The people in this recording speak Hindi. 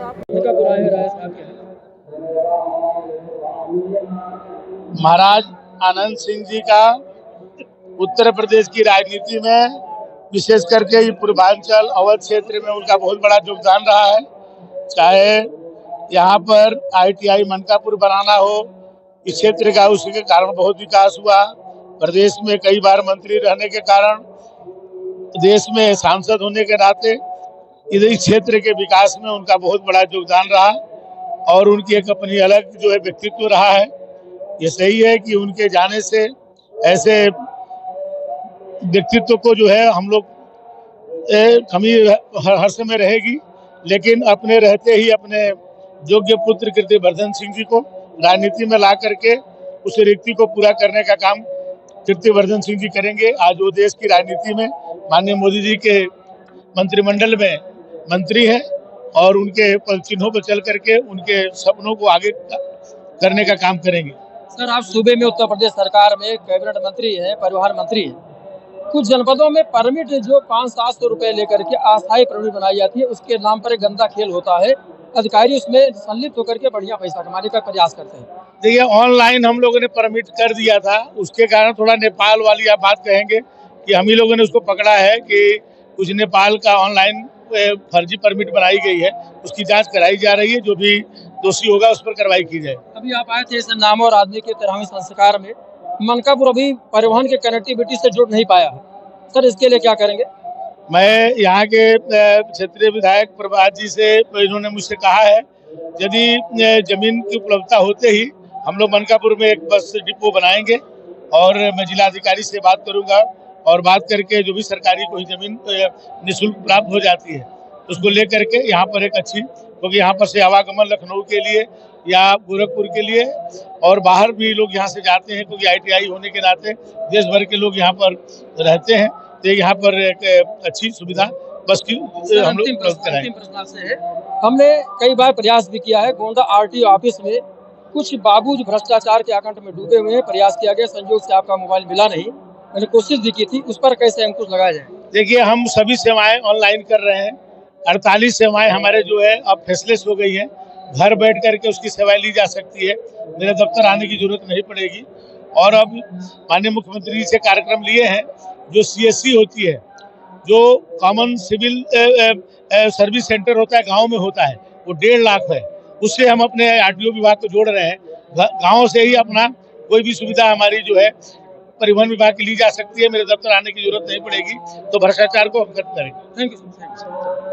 आप का बुरा है राय साहब के? महाराज आनंद सिंह जी का उत्तर प्रदेश की राजनीति में, विशेष करके ये पूर्वांचल अवध क्षेत्र में उनका बहुत बड़ा योगदान रहा है। चाहे यहाँ पर ITI मनकापुर बनाना हो, इस क्षेत्र का उसके कारण बहुत विकास हुआ। प्रदेश में कई बार मंत्री रहने के कारण, देश में सांसद होने के नाते इस क्षेत्र के विकास में उनका बहुत बड़ा योगदान रहा और उनकी एक अपनी अलग जो है व्यक्तित्व रहा है। ये सही है कि उनके जाने से ऐसे व्यक्तित्व को जो है हम लोग कमी हर समय रहेगी, लेकिन अपने रहते ही अपने योग्य पुत्र कीर्तिवर्धन सिंह जी को राजनीति में ला करके उस रिक्ति को पूरा करने का काम कीर्तिवर्धन सिंह जी करेंगे। आज वो देश की राजनीति में माननीय मोदी जी के मंत्रिमंडल में मंत्री हैं और उनके चिन्हों पर चल करके उनके सपनों को आगे करने का काम करेंगे। सर, आप सूबे में उत्तर प्रदेश सरकार में कैबिनेट मंत्री है, परिवहन मंत्री है। कुछ जनपदों में परमिट जो 500-700 रुपए लेकर के अस्थायी परमिट बनाई जाती है, उसके नाम पर एक गंदा खेल होता है। अधिकारी उसमें संलिप्त होकर के बढ़िया पैसा कमाने का प्रयास करते हैं। देखिए, ऑनलाइन हम लोगों ने परमिट कर दिया था, उसके कारण थोड़ा नेपाल वाली आप बात कहेंगे कि हम ही लोगों ने उसको पकड़ा है कि कुछ नेपाल का ऑनलाइन फर्जी परमिट बनाई गई है, उसकी जांच कराई जा रही है। जो भी दोषी होगा उस पर कार्रवाई की जाए। अभी आप आए थे इस नाम और आदमी के 13वें संस्कार में, मनकापुर अभी परिवहन के कनेक्टिविटी से जुड़ नहीं पाया है। सर, इसके लिए क्या करेंगे? मैं यहाँ के क्षेत्रीय विधायक प्रभात जी से, इन्होंने मुझसे कहा है यदि जमीन की उपलब्धता होते ही हम लोग मनकापुर में एक बस डिपो बनाएंगे और मैं जिलाधिकारी से बात करूंगा और बात करके जो भी सरकारी कोई जमीन निःशुल्क प्राप्त हो जाती है उसको लेकर के यहाँ पर एक अच्छी, क्योंकि यहाँ पर से आवागमन लखनऊ के लिए या गोरखपुर के लिए और बाहर भी लोग यहाँ से जाते हैं, क्योंकि ITI होने के नाते देश भर के लोग यहाँ पर रहते हैं। तो यहाँ पर एक अच्छी सुविधा बस की हम लोग उपलब्ध कराएंगे। हमने कई बार प्रयास भी किया है, गोंडा RTO ऑफिस में कुछ बाबूज भ्रष्टाचार के आकंठ में डूबे हुए हैं, प्रयास किया गया, संयोग से आपका मोबाइल मिला नहीं, मैंने कोशिश भी की थी, उस पर कैसे अंकुश लगाया जाए? देखिए, हम सभी सेवाएं ऑनलाइन कर रहे हैं। 48 सेवाएं हमारे जो है अब फेसलेस हो गई हैं, घर बैठ करके उसकी सेवाएं ली जा सकती है, मेरे दफ्तर आने की जरूरत नहीं पड़ेगी। और अब माननीय मुख्यमंत्री जी से कार्यक्रम लिए हैं, जो CSC होती है, जो कॉमन सिविल सर्विस सेंटर होता है, गांव में होता है, वो 1.5 लाख है। उससे हम अपने RTO विभाग को जोड़ रहे हैं। गांव से ही अपना कोई भी सुविधा हमारी जो है परिवहन विभाग की ली जा सकती है, मेरे दफ्तर आने की जरूरत नहीं पड़ेगी। तो भ्रष्टाचार को हम खत्म करेंगे। Thank you.